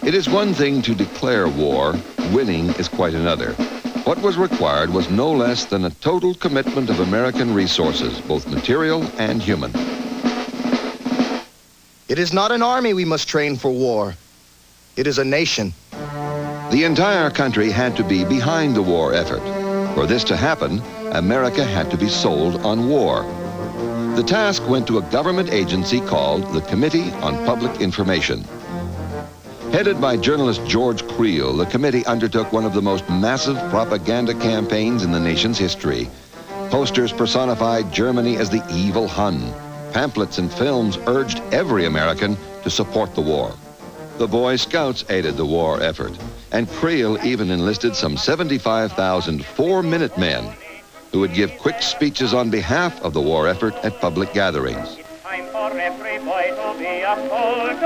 It is one thing to declare war. Winning is quite another. What was required was no less than a total commitment of American resources, both material and human. It is not an army we must train for war. It is a nation. The entire country had to be behind the war effort. For this to happen, America had to be sold on war. The task went to a government agency called the Committee on Public Information. Headed by journalist George Creel, the committee undertook one of the most massive propaganda campaigns in the nation's history. Posters personified Germany as the evil Hun. Pamphlets and films urged every American to support the war. The Boy Scouts aided the war effort, and Creel even enlisted some 75,000 four-minute men who would give quick speeches on behalf of the war effort at public gatherings. Time for every boy to be a soldier,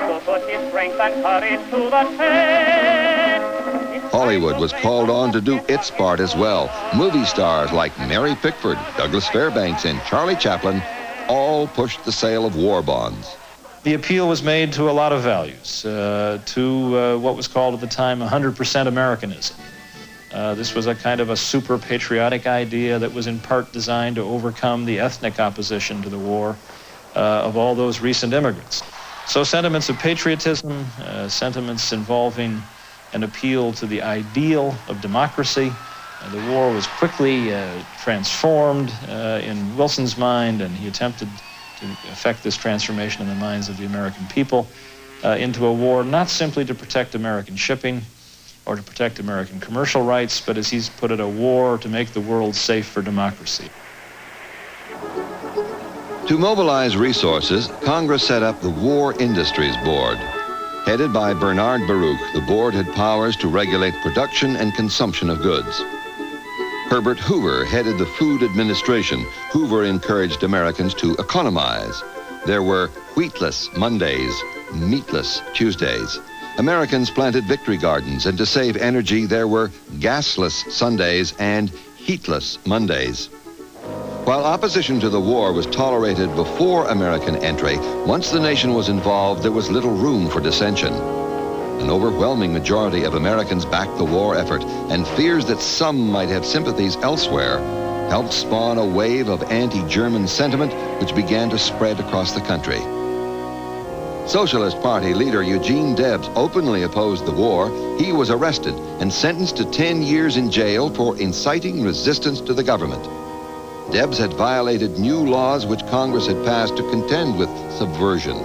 to put his strength and courage to the test. Hollywood was called on to do its part as well. Movie stars like Mary Pickford, Douglas Fairbanks, and Charlie Chaplin all pushed the sale of war bonds. The appeal was made to a lot of values, to what was called at the time 100% Americanism. This was a kind of a super patriotic idea that was in part designed to overcome the ethnic opposition to the war of all those recent immigrants. So sentiments of patriotism, sentiments involving an appeal to the ideal of democracy. The war was quickly transformed in Wilson's mind, and he attempted to effect this transformation in the minds of the American people into a war not simply to protect American shipping or to protect American commercial rights, but as he's put it, a war to make the world safe for democracy. To mobilize resources, Congress set up the War Industries Board. Headed by Bernard Baruch, the board had powers to regulate production and consumption of goods. Herbert Hoover headed the Food Administration. Hoover encouraged Americans to economize. There were wheatless Mondays, meatless Tuesdays. Americans planted victory gardens, and to save energy, there were gasless Sundays and heatless Mondays. While opposition to the war was tolerated before American entry, once the nation was involved, there was little room for dissension. An overwhelming majority of Americans backed the war effort, and fears that some might have sympathies elsewhere helped spawn a wave of anti-German sentiment which began to spread across the country. Socialist Party leader Eugene Debs openly opposed the war. He was arrested and sentenced to 10 years in jail for inciting resistance to the government. Debs had violated new laws which Congress had passed to contend with subversion.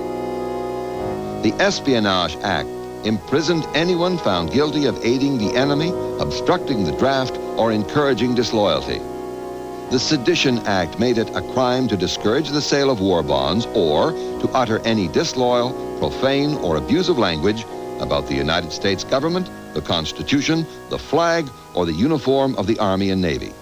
The Espionage Act imprisoned anyone found guilty of aiding the enemy, obstructing the draft, or encouraging disloyalty. The Sedition Act made it a crime to discourage the sale of war bonds or to utter any disloyal, profane, or abusive language about the United States government, the Constitution, the flag, or the uniform of the Army and Navy.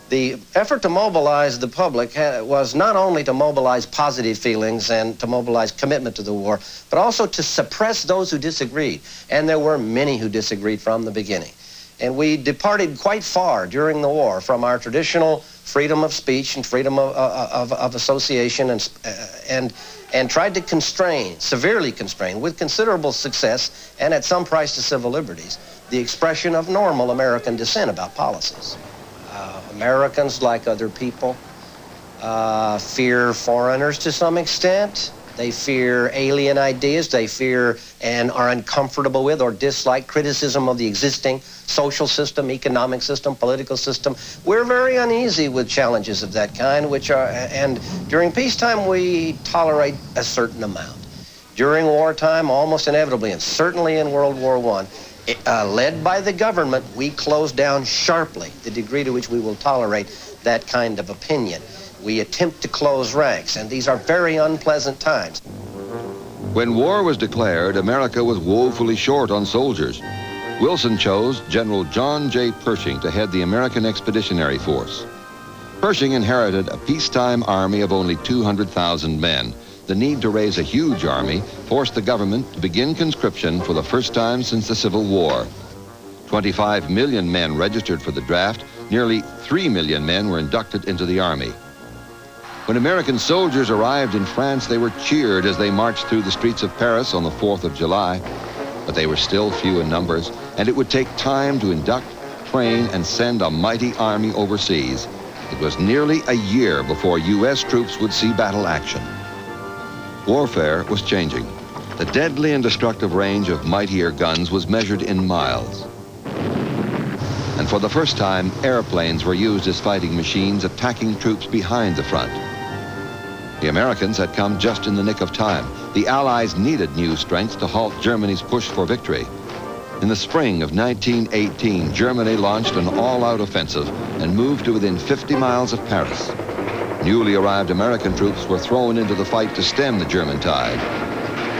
The effort to mobilize the public was not only to mobilize positive feelings and to mobilize commitment to the war, but also to suppress those who disagreed. And there were many who disagreed from the beginning. And we departed quite far during the war from our freedom of speech and freedom of association and tried to constrain, severely constrain, with considerable success and at some price to civil liberties, the expression of normal American dissent about policies. Americans, like other people, fear foreigners to some extent. They fear alien ideas. They fear and are uncomfortable with or dislike criticism of the existing social system, economic system, political system. We're very uneasy with challenges of that kind, and during peacetime we tolerate a certain amount. During wartime, almost inevitably, and certainly in World War I, led by the government, we close down sharply the degree to which we will tolerate that kind of opinion. We attempt to close ranks, and these are very unpleasant times. When war was declared, America was woefully short on soldiers. Wilson chose General John J. Pershing to head the American Expeditionary Force. Pershing inherited a peacetime army of only 200,000 men. The need to raise a huge army forced the government to begin conscription for the first time since the Civil War. 25 million men registered for the draft. Nearly 3 million men were inducted into the Army. When American soldiers arrived in France, they were cheered as they marched through the streets of Paris on the 4th of July. But they were still few in numbers, and it would take time to induct, train, and send a mighty army overseas. It was nearly a year before U.S. troops would see battle action. Warfare was changing. The deadly and destructive range of mightier guns was measured in miles. And for the first time, airplanes were used as fighting machines, attacking troops behind the front. The Americans had come just in the nick of time. The Allies needed new strength to halt Germany's push for victory. In the spring of 1918, Germany launched an all-out offensive and moved to within 50 miles of Paris. Newly arrived American troops were thrown into the fight to stem the German tide.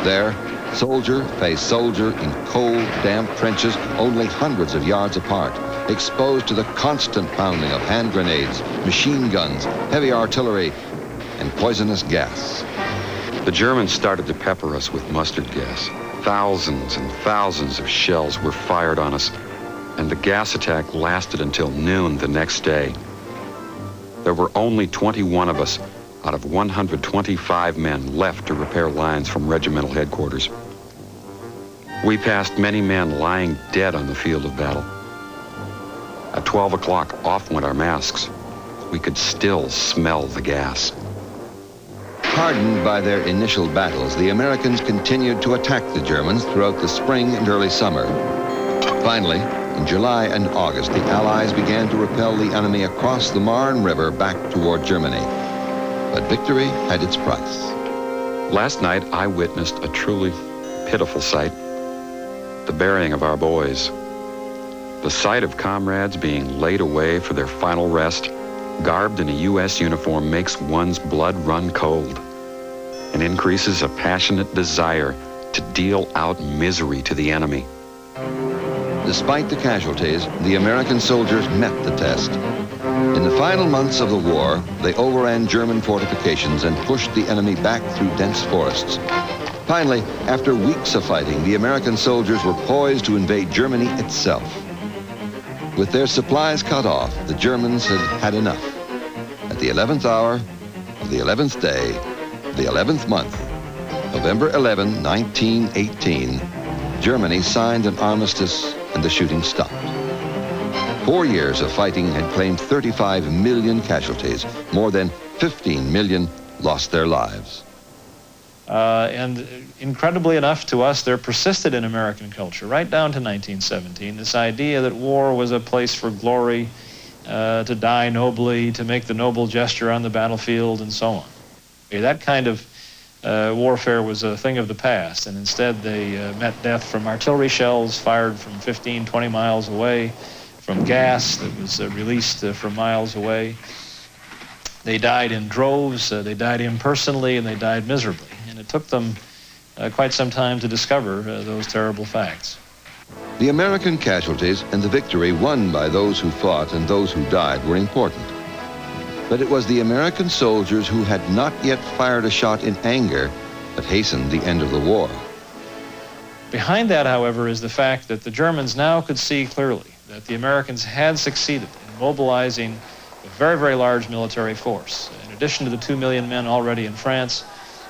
There, soldier faced soldier in cold, damp trenches only hundreds of yards apart, exposed to the constant pounding of hand grenades, machine guns, heavy artillery, and poisonous gas. The Germans started to pepper us with mustard gas. Thousands and thousands of shells were fired on us, and the gas attack lasted until noon the next day. There were only 21 of us out of 125 men left to repair lines from regimental headquarters. We passed many men lying dead on the field of battle. At 12 o'clock, off went our masks. We could still smell the gas. Hardened by their initial battles, the Americans continued to attack the Germans throughout the spring and early summer. Finally, in July and August, the Allies began to repel the enemy across the Marne River back toward Germany. But victory had its price. Last night, I witnessed a truly pitiful sight. The burying of our boys. The sight of comrades being laid away for their final rest, garbed in a U.S. uniform, makes one's blood run cold and increases a passionate desire to deal out misery to the enemy. Despite the casualties, the American soldiers met the test. In the final months of the war, they overran German fortifications and pushed the enemy back through dense forests. Finally, after weeks of fighting, the American soldiers were poised to invade Germany itself. With their supplies cut off, the Germans had had enough. At the 11th hour of the 11th day, of the 11th month, November 11, 1918, Germany signed an armistice and the shooting stopped. 4 years of fighting had claimed 35 million casualties. More than 15 million lost their lives. And incredibly enough to us, there persisted in American culture right down to 1917 this idea that war was a place for glory, to die nobly, to make the noble gesture on the battlefield, and so on. That kind of warfare was a thing of the past, and instead they met death from artillery shells fired from 15, 20 miles away, from gas that was released from miles away. They died in droves, they died impersonally, and they died miserably. And it took them quite some time to discover those terrible facts. The American casualties and the victory won by those who fought and those who died were important. But it was the American soldiers who had not yet fired a shot in anger that hastened the end of the war. Behind that, however, is the fact that the Germans now could see clearly that the Americans had succeeded in mobilizing a very, very large military force. In addition to the 2 million men already in France,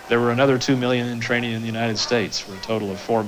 there were another 2 million in training in the United States, for a total of 4 million.